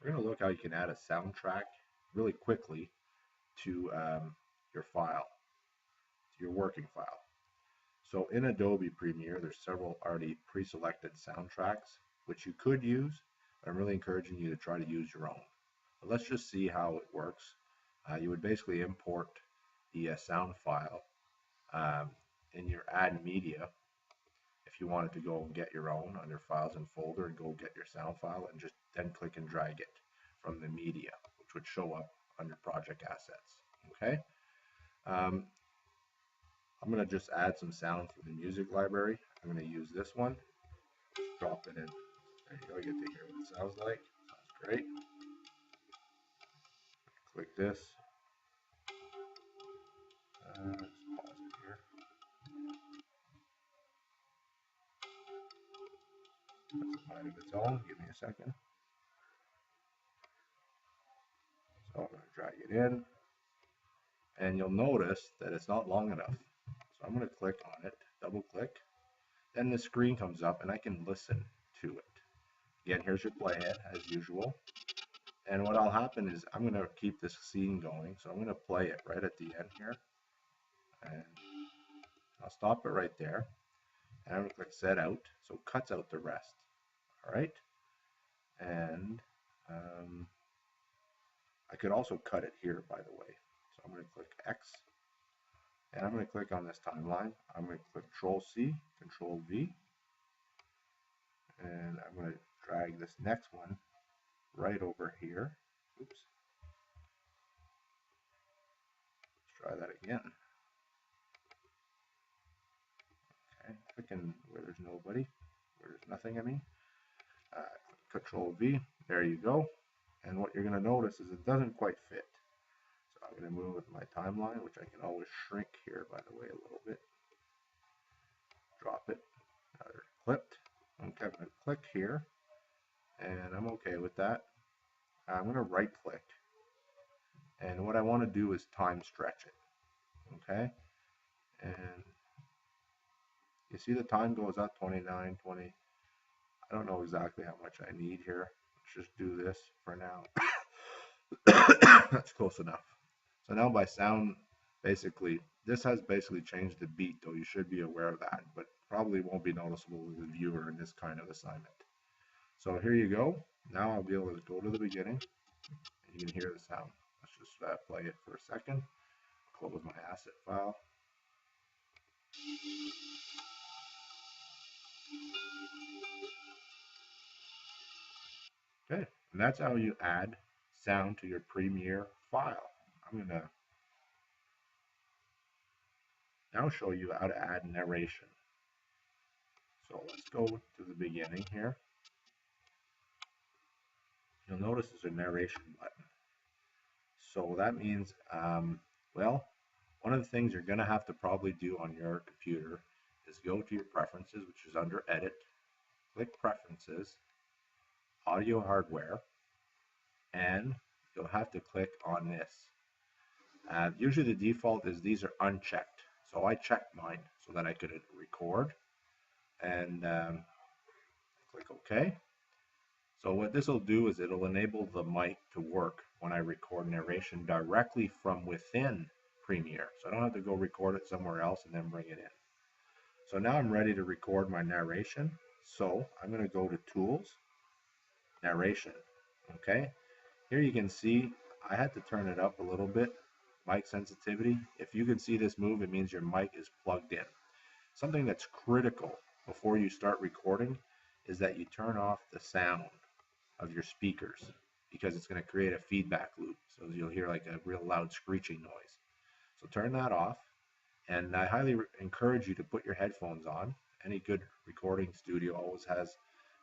we're going to look how you can add a soundtrack really quickly to your file, to your working file. So in Adobe Premiere, there's several already pre-selected soundtracks, which you could use, but I'm really encouraging you to try to use your own. But let's just see how it works. You would basically import the sound file in your Add Media. If you wanted to go and get your own on your files and folder and go get your sound file and just then click and drag it from the media, which would show up under project assets. Okay. I'm going to just add some sound from the music library. I'm going to use this one, drop it in. There you go, you get to hear what it sounds like. Sounds great. Click this. Just pause it here. That's a mind of its own. Give me a second. So I'm going to drag it in. And you'll notice that it's not long enough. So I'm going to click on it, double click. Then the screen comes up and I can listen to it. Again, here's your playhead as usual. And what will happen is I'm going to keep this scene going. So I'm going to play it right at the end here. And I'll stop it right there. And I'm going to click set out. So it cuts out the rest. All right. And I could also cut it here, by the way. So I'm going to click X. And I'm going to click on this timeline. I'm going to click Control C, Control V. And I'm going to drag this next one right over here. Oops. Let's try that again. Okay, clicking where there's nobody, where there's nothing, I mean. Control V, there you go. And what you're going to notice is it doesn't quite fit. So I'm going to move with my timeline, which I can always shrink here, by the way, a little bit. Drop it. Now they're clipped. I'm going to click here, and I'm okay with that. I'm going to right click, and what I want to do is time stretch it. Okay, and you see the time goes up 29, 20. I don't know exactly how much I need here. Let's just do this for now. That's close enough. So now by sound, basically, this has basically changed the beat, though you should be aware of that, but probably won't be noticeable to the viewer in this kind of assignment. So here you go. Now I'll be able to go to the beginning, and you can hear the sound. Let's just play it for a second. Close my asset file. Okay, and that's how you add sound to your Premiere file. I'm going to now show you how to add narration. So let's go to the beginning here. You'll notice there's a narration button. So that means, well, one of the things you're going to have to probably do on your computer is go to your preferences, which is under Edit, click Preferences, Audio Hardware, and you'll have to click on this. Usually the default is these are unchecked. So I checked mine so that I could record, and click OK. So what this will do is it'll enable the mic to work when I record narration directly from within Premiere. So I don't have to go record it somewhere else and then bring it in. So now I'm ready to record my narration. So I'm going to go to Tools, Narration. Okay. Here you can see I had to turn it up a little bit. Mic sensitivity. If you can see this move, it means your mic is plugged in. Something that's critical before you start recording is that you turn off the sound of your speakers, because it's going to create a feedback loop. So you'll hear like a real loud screeching noise. So turn that off, and I highly encourage you to put your headphones on. Any good recording studio always has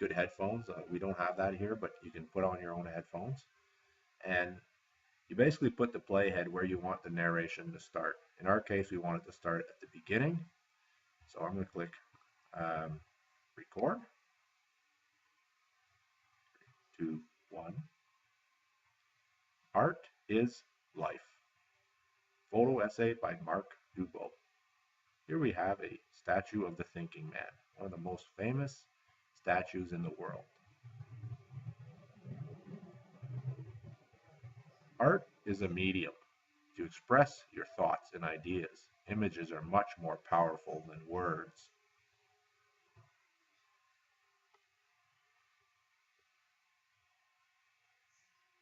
good headphones. We don't have that here, but you can put on your own headphones. And you basically put the playhead where you want the narration to start. In our case, we want it to start at the beginning. So I'm going to click Record. 3, 2, 1. Art is Life. Photo essay by Mark Dubois. Here we have a statue of the thinking man, one of the most famous statues in the world. Art is a medium to express your thoughts and ideas. Images are much more powerful than words.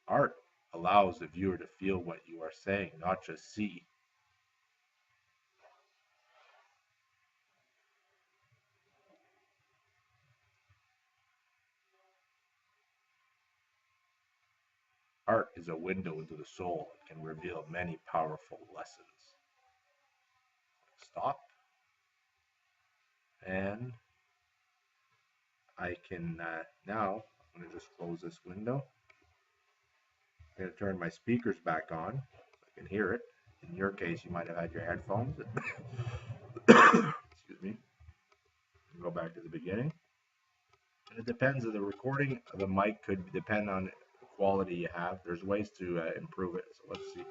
Art allows the viewer to feel what you are saying, not just see. Art is a window into the soul and can reveal many powerful lessons. Stop. And I can now, I'm going to just close this window. I'm going to turn my speakers back on so I can hear it. In your case, you might have had your headphones. Excuse me. Go back to the beginning. And it depends on the recording. The mic could depend on the quality you have. There's ways to improve it. So let's see.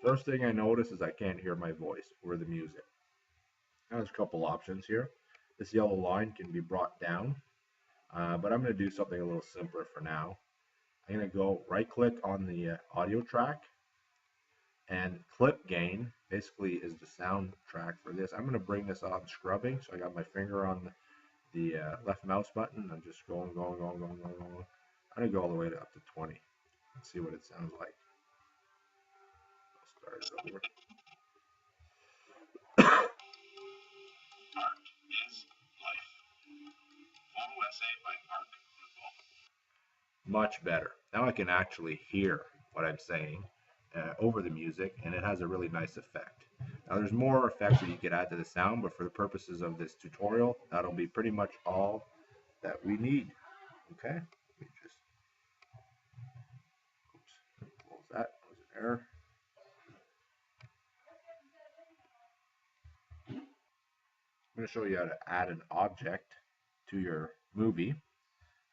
First thing I notice is I can't hear my voice or the music. Now there's a couple options here. This yellow line can be brought down, but I'm going to do something a little simpler for now. I'm going to go right click on the audio track, and clip gain basically is the sound track for this. I'm going to bring this on scrubbing, so I got my finger on the left mouse button. I'm just going. I'm going to go all the way up to 20 and see what it sounds like. I'll start it over. Much better. Now I can actually hear what I'm saying over the music, and it has a really nice effect. Now there's more effects that you could add to the sound, but for the purposes of this tutorial, that'll be pretty much all that we need. Okay, let me just, close that, that was an error. I'm going to show you how to add an object to your movie.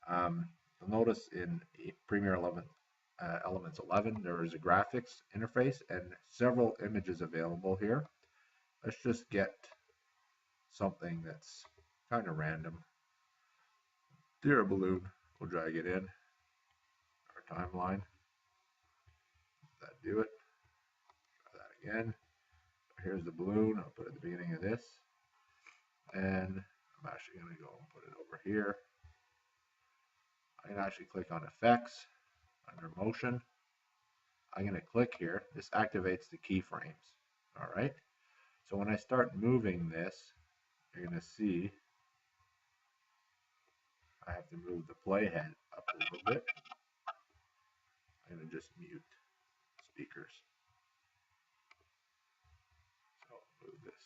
You'll notice in Premiere Elements 11, there is a graphics interface and several images available here. Let's just get something that's kind of random. Dear balloon, we'll drag it in our timeline. That do it. Try that again. Here's the balloon. I'll put it at the beginning of this, and I'm actually going to go and put it over here. I can actually click on Effects under Motion. I'm going to click here. This activates the keyframes. All right. So when I start moving this, you're going to see I have to move the playhead up a little bit. I'm going to just mute speakers. So I'll move this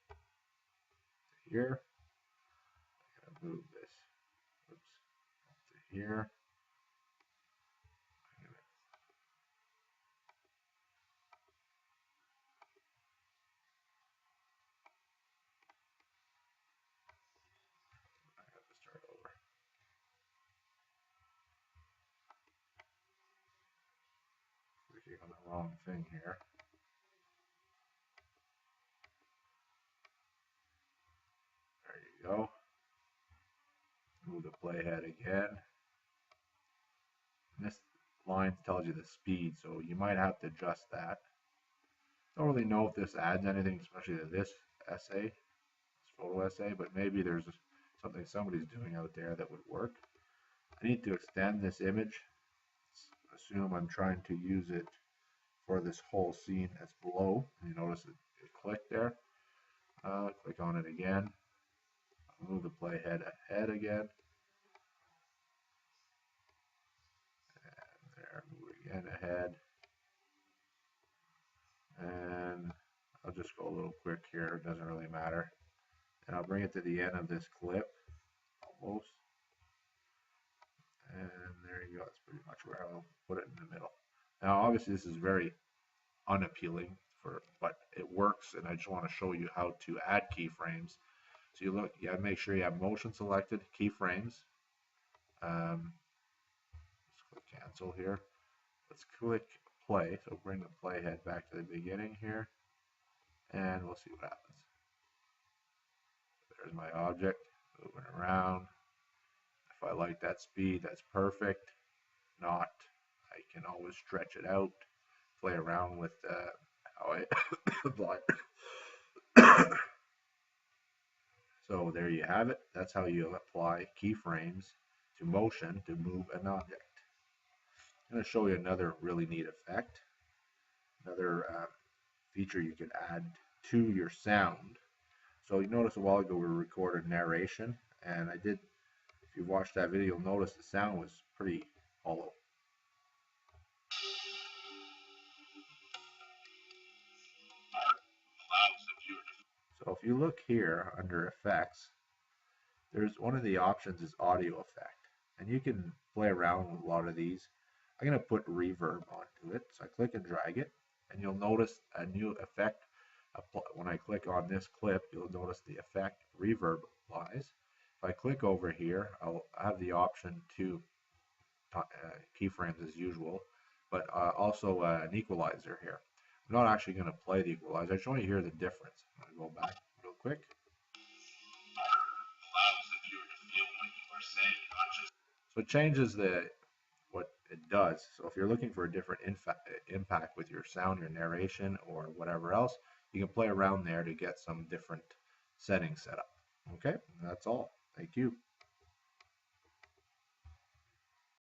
to here. I'm going to move this up to here. I have to start over. Clicking on the wrong thing here. There you go. Move the playhead again. And this line tells you the speed, so you might have to adjust that. Don't really know if this adds anything, especially to this essay, this photo essay, but maybe there's something somebody's doing out there that would work. I need to extend this image. Let's assume I'm trying to use it for this whole scene that's below. You notice it clicked there. Click on it again. I'll move the playhead ahead again. And there, move it again ahead. And I'll just go a little quick here. It doesn't really matter. And I'll bring it to the end of this clip, almost. And there you go. That's pretty much where I'll put it in the middle. Now, obviously, this is very unappealing, but it works, and I just want to show you how to add keyframes. So you look, you gotta make sure you have motion selected, keyframes. Let's click cancel here. Let's click play. So bring the playhead back to the beginning here, and we'll see what happens. There's my object moving around. If I like that speed, that's perfect. Not, I can always stretch it out, play around with how I apply. So there you have it. That's how you apply keyframes to motion to move an object. I'm going to show you another really neat effect. Another feature you could add to your sound. So you notice a while ago we recorded narration, and I did, if you watched that video, you'll notice the sound was pretty hollow. So if you look here under effects, there's one of the options is audio effect, and you can play around with a lot of these. I'm going to put reverb onto it, so I click and drag it, and you'll notice a new effect. When I click on this clip, you'll notice the effect reverb applies. If I click over here, I'll have the option to keyframes as usual, but also an equalizer here. I'm not actually going to play the equalizer. I just want you to hear the difference. I'm going to go back real quick. So it changes what it does. So if you're looking for a different impact with your sound, your narration, or whatever else, you can play around there to get some different settings set up. Okay, that's all. Thank you.